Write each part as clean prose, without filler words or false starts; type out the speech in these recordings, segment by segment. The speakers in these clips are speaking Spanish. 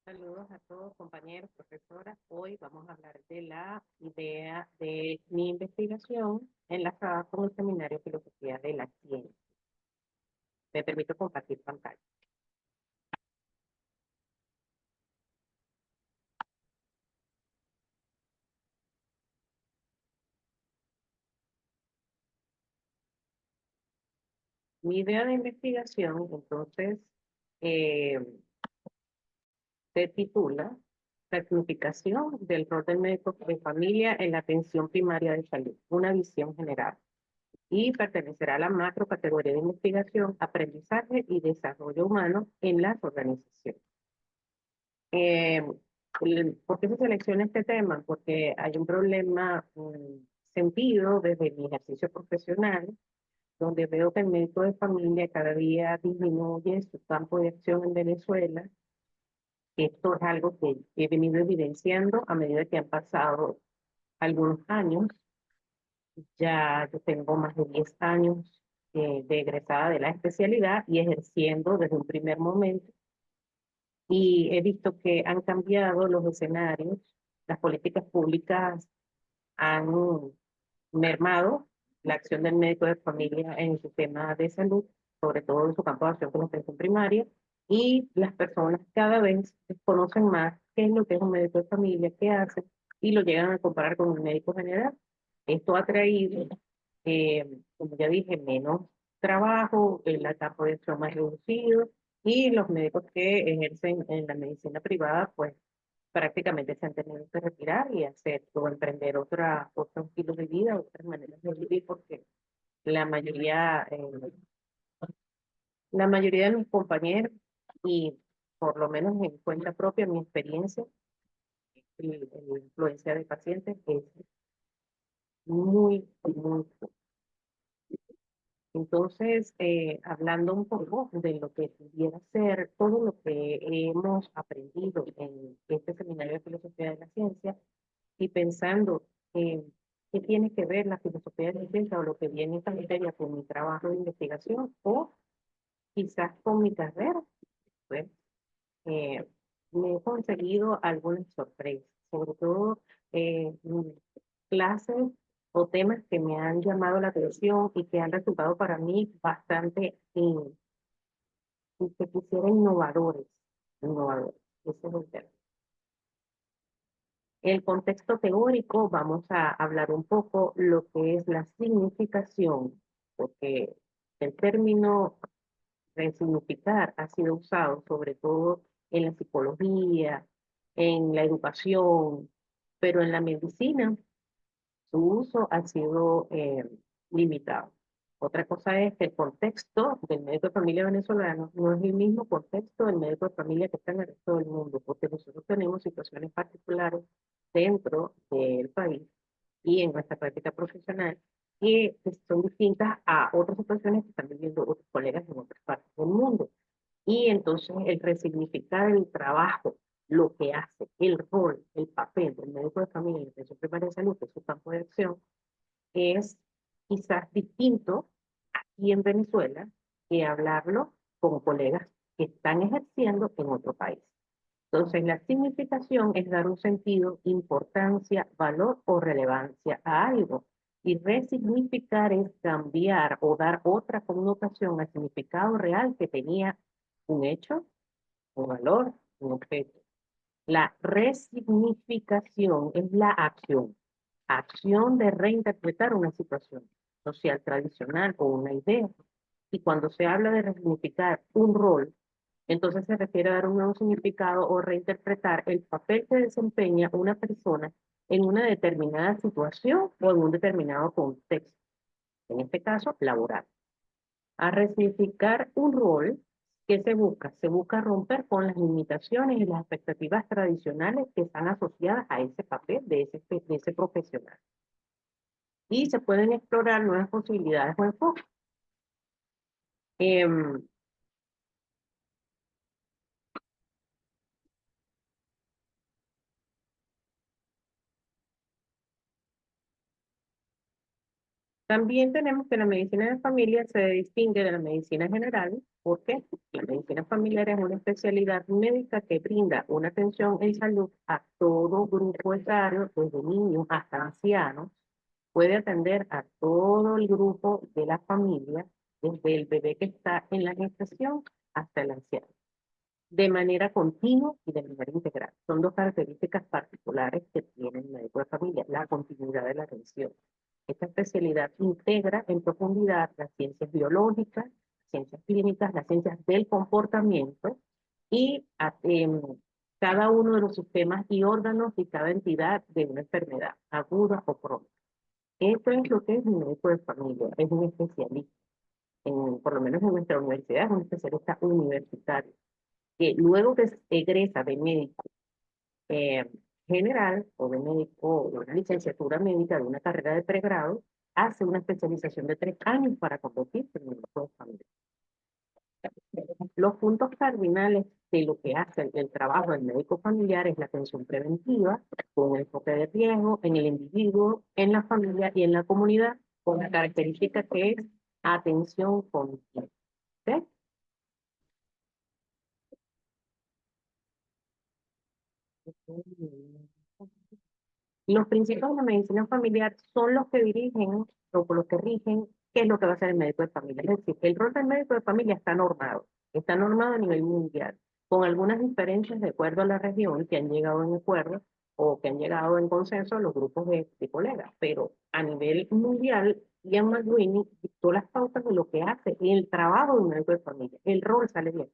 Saludos a todos, compañeros, profesoras. Hoy vamos a hablar de la idea de mi investigación enlazada con el seminario Filosofía de la Ciencia. Me permito compartir pantalla. Mi idea de investigación, entonces, eh, se titula Significación del rol del médico de familia en la atención primaria de salud, una visión general, y pertenecerá a la macro categoría de investigación, aprendizaje y desarrollo humano en las organizaciones. Eh, ¿Por qué se selecciona este tema? Porque hay un problema sentido desde mi ejercicio profesional, donde veo que el médico de familia cada día disminuye su campo de acción en Venezuela. Esto es algo que he venido evidenciando a medida que han pasado algunos años. Ya yo tengo más de 10 años de egresada de la especialidad y ejerciendo desde un primer momento, y he visto que han cambiado los escenarios, las políticas públicas han mermado la acción del médico de familia en el sistema de salud, sobre todo en su campo de acción con la atención primaria, y las personas cada vez conocen más qué es lo que es un médico de familia, qué hace, y lo llegan a comparar con un médico general. Esto ha traído, como ya dije, menos trabajo, el campo de acción más reducido, y los médicos que ejercen en la medicina privada, pues prácticamente se han tenido que retirar y hacer o emprender otro estilo de vida, otras maneras de vivir, porque la mayoría, eh, la mayoría de mis compañeros, y por lo menos en cuenta propia, mi experiencia, la influencia de pacientes es muy. Entonces, hablando un poco de lo que pudiera ser todo lo que hemos aprendido en este seminario de filosofía de la ciencia, y pensando en qué tiene que ver la filosofía de la ciencia o lo que viene esta materia con mi trabajo de investigación o quizás con mi carrera, pues eh, me he conseguido algunas sorpresas, sobre todo clases o temas que me han llamado la atención y que han resultado para mí bastante, si se quisiera, innovadores. Ese es el término. El contexto teórico, vamos a hablar un poco lo que es la significación, porque el término resignificar ha sido usado sobre todo en la psicología, en la educación, pero en la medicina su uso ha sido limitado. Otra cosa es que el contexto del médico de familia venezolano no es el mismo contexto del médico de familia que está en el resto del mundo, porque nosotros tenemos situaciones particulares dentro del país y en nuestra práctica profesional que son distintas a otras situaciones que están viviendo otros colegas en otras partes del mundo. Y entonces el resignificar el trabajo, lo que hace, el rol, el papel del médico de familia en la atención primaria de salud, que es su campo de acción, es quizás distinto aquí en Venezuela que hablarlo con colegas que están ejerciendo en otro país. Entonces, la significación es dar un sentido, importancia, valor o relevancia a algo. Y resignificar es cambiar o dar otra connotación al significado real que tenía un hecho, un valor, un objeto. La resignificación es la acción de reinterpretar una situación social tradicional o una idea. Y cuando se habla de resignificar un rol, entonces se refiere a dar un nuevo significado o reinterpretar el papel que desempeña una persona en una determinada situación o en un determinado contexto, en este caso laboral. A resignificar un rol, ¿qué se busca? Se busca romper con las limitaciones y las expectativas tradicionales que están asociadas a ese papel de ese profesional. Y se pueden explorar nuevas posibilidades o enfoques. Em, También tenemos que la medicina de familia se distingue de la medicina general. ¿Por qué? La medicina familiar es una especialidad médica que brinda una atención en salud a todo grupo etario, desde niños hasta ancianos. Puede atender a todo el grupo de la familia, desde el bebé que está en la gestación hasta el anciano, de manera continua y de manera integral. Son dos características particulares que tiene el médico de familia, la continuidad de la atención. Esta especialidad integra en profundidad las ciencias biológicas, ciencias clínicas, las ciencias del comportamiento y cada uno de los sistemas y órganos y cada entidad de una enfermedad aguda o crónica. Esto es lo que es un médico de familia, es un especialista. Por lo menos en nuestra universidad es un especialista universitario que luego que egresa de médico eh, general o de médico de una licenciatura médica, de una carrera de pregrado, hace una especialización de 3 años para convertirse en médico de familia. Los puntos cardinales de lo que hace el trabajo del médico familiar es la atención preventiva, con un enfoque de riesgo en el individuo, en la familia y en la comunidad, con la característica que es atención continua. ¿Okay? Los principios de la medicina familiar son los que dirigen o por los que rigen qué es lo que va a hacer el médico de familia. Es decir, el rol del médico de familia está normado a nivel mundial, con algunas diferencias de acuerdo a la región que han llegado en acuerdo o que han llegado en consenso los grupos de colegas, pero a nivel mundial, Ian McGuinness dictó las pautas de lo que hace el trabajo de un médico de familia. El rol sale bien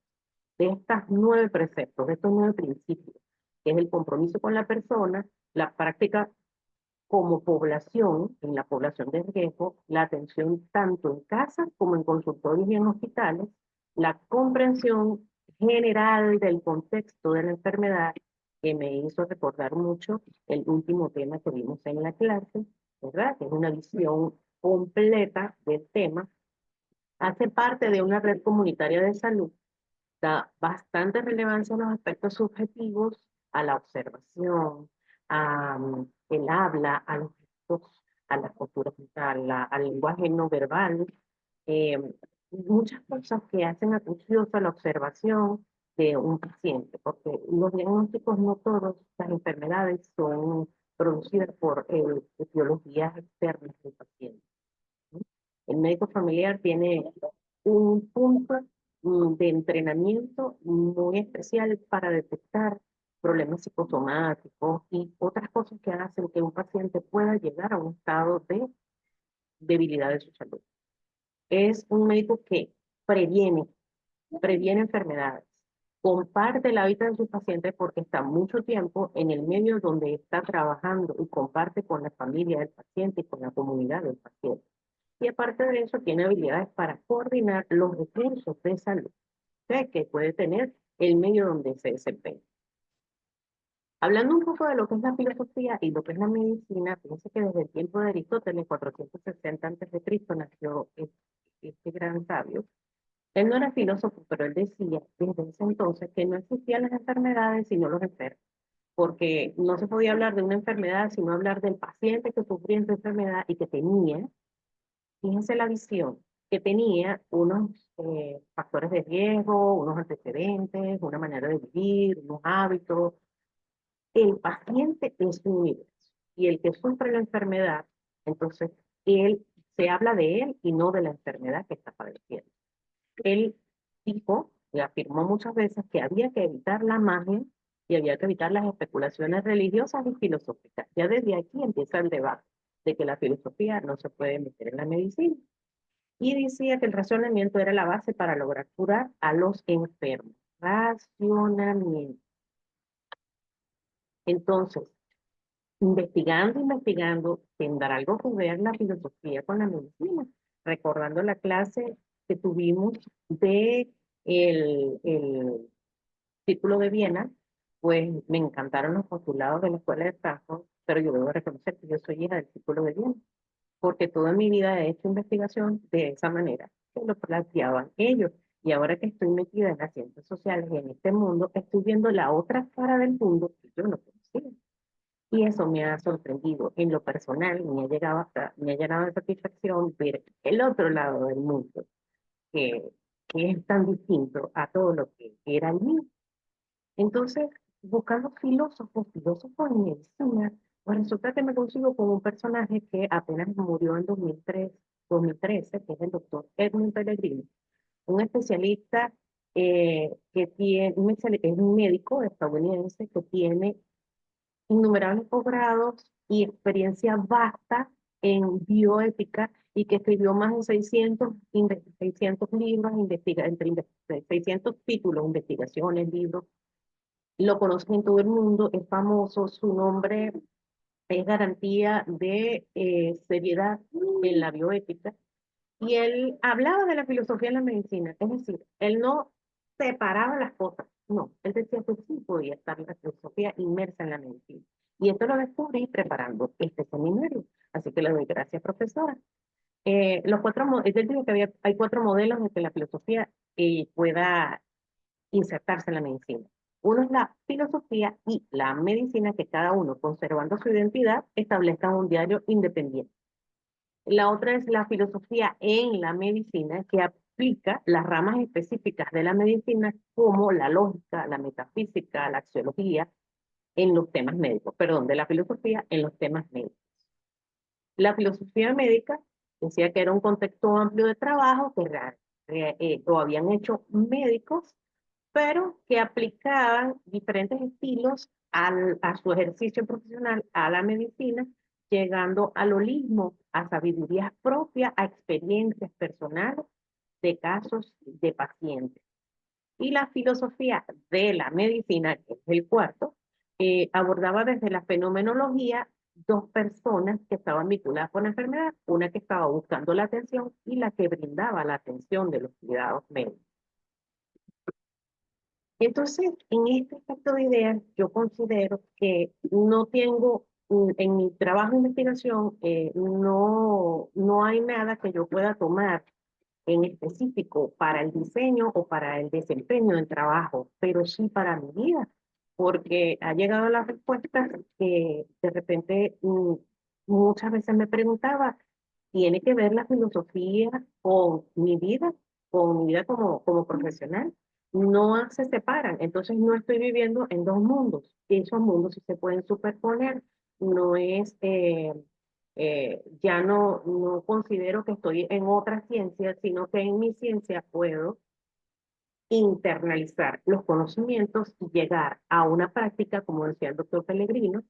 de estos 9 preceptos, de estos 9 principios, que es el compromiso con la persona, la práctica como población, en la población de riesgo, la atención tanto en casa como en consultorios y en hospitales, la comprensión general del contexto de la enfermedad, que me hizo recordar mucho el último tema que vimos en la clase, ¿verdad? Que es una visión completa del tema, hace parte de una red comunitaria de salud, da bastante relevancia a los aspectos subjetivos, a la observación, a el habla, a los gestos, a la postura mental, al lenguaje no verbal, eh, muchas cosas que hacen acuciosa la observación de un paciente, porque los diagnósticos no todas las enfermedades son producidas por etiologías externas del paciente. El médico familiar tiene un punto de entrenamiento muy especial para detectar problemas psicosomáticos y otras cosas que hacen que un paciente pueda llegar a un estado de debilidad de su salud. Es un médico que previene, previene enfermedades, comparte la vida de sus pacientes porque está mucho tiempo en el medio donde está trabajando y comparte con la familia del paciente y con la comunidad del paciente. Y aparte de eso, tiene habilidades para coordinar los recursos de salud, ¿sí? Que puede tener el medio donde se desempeña. Hablando un poco de lo que es la filosofía y lo que es la medicina, fíjense que desde el tiempo de Aristóteles, 460 a.C., nació este gran sabio. Él no era filósofo, pero él decía desde ese entonces que no existían las enfermedades sino los enfermos, porque no se podía hablar de una enfermedad sino hablar del paciente que sufría esa enfermedad y que tenía, fíjense la visión, que tenía unos factores de riesgo, unos antecedentes, una manera de vivir, unos hábitos. El paciente es un universo y el que sufre la enfermedad, entonces él se habla de él y no de la enfermedad que está padeciendo. Él dijo y afirmó muchas veces que había que evitar la magia y había que evitar las especulaciones religiosas y filosóficas. Ya desde aquí empieza el debate de que la filosofía no se puede meter en la medicina. Y decía que el razonamiento era la base para lograr curar a los enfermos. Racionamiento. Entonces, investigando, tendrá algo que ver la filosofía con la medicina. Recordando la clase que tuvimos de el Círculo de Viena, pues me encantaron los postulados de la Escuela de Frankfurt, pero yo debo reconocer que yo soy hija del Círculo de Viena, porque toda mi vida he hecho investigación de esa manera, que lo planteaban ellos. Y ahora que estoy metida en las ciencias sociales y en este mundo, estoy viendo la otra cara del mundo que yo no conocía. Y eso me ha sorprendido. En lo personal, me ha llegado de satisfacción ver el otro lado del mundo, que, que es tan distinto a todo lo que era el mío. Entonces, buscando filósofos en medicina, pues resulta que me consigo con un personaje que apenas murió en 2013, que es el doctor Edmund Pellegrini, un especialista que tiene, es un médico estadounidense que tiene innumerables posgrados y experiencia vasta en bioética y que escribió más de 600 libros, 600 títulos, investigaciones, libros. Lo conocen en todo el mundo, es famoso, su nombre es garantía de seriedad en la bioética. Y él hablaba de la filosofía en la medicina, es decir, él no separaba las cosas, no, él decía que sí podía estar la filosofía inmersa en la medicina. Y esto lo descubrí preparando este seminario, así que le doy gracias, profesora. Él dijo que hay 4 modelos de que la filosofía pueda insertarse en la medicina. Uno es la filosofía y la medicina, que cada uno, conservando su identidad, establezcan un diario independiente. La otra es la filosofía en la medicina, que aplica las ramas específicas de la medicina como la lógica, la metafísica, la axiología en los temas médicos, perdón, de la filosofía en los temas médicos. La filosofía médica decía que era un contexto amplio de trabajo que lo habían hecho médicos, pero que aplicaban diferentes estilos a su ejercicio profesional, a la medicina, llegando al holismo, a sabidurías propias, a experiencias personales de casos de pacientes. Y la filosofía de la medicina, que es el cuarto, abordaba desde la fenomenología 2 personas que estaban vinculadas con la enfermedad, una que estaba buscando la atención y la que brindaba la atención de los cuidados médicos. Entonces, en este aspecto de ideas, yo considero que no tengo, en mi trabajo de investigación, no hay nada que yo pueda tomar en específico para el diseño o para el desempeño del trabajo, pero sí para mi vida, porque ha llegado la respuesta que de repente muchas veces me preguntaba, ¿tiene que ver la filosofía con mi vida como profesional? No se separan, entonces no estoy viviendo en 2 mundos. Esos mundos sí se pueden superponer, no es, ya no considero que estoy en otra ciencia, sino que en mi ciencia puedo internalizar los conocimientos y llegar a una práctica, como decía el doctor Pellegrino,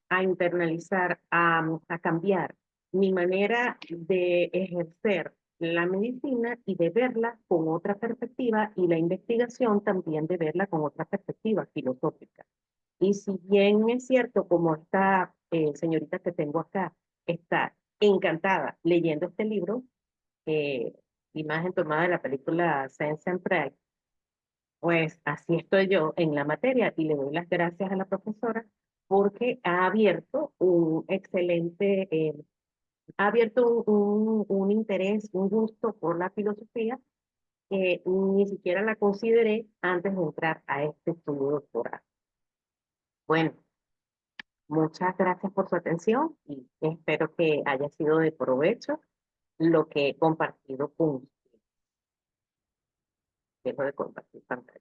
a internalizar, a cambiar mi manera de ejercer la medicina y de verla con otra perspectiva y la investigación también de verla con otra perspectiva filosófica. Y si bien es cierto, como esta señorita que tengo acá está encantada leyendo este libro, eh, imagen tomada de la película Sense and Pride, pues así estoy yo en la materia y le doy las gracias a la profesora porque ha abierto un interés, un gusto por la filosofía que ni siquiera la consideré antes de entrar a este estudio doctoral. Bueno, muchas gracias por su atención y espero que haya sido de provecho lo que he compartido con ustedes. Dejo de compartir pantalla.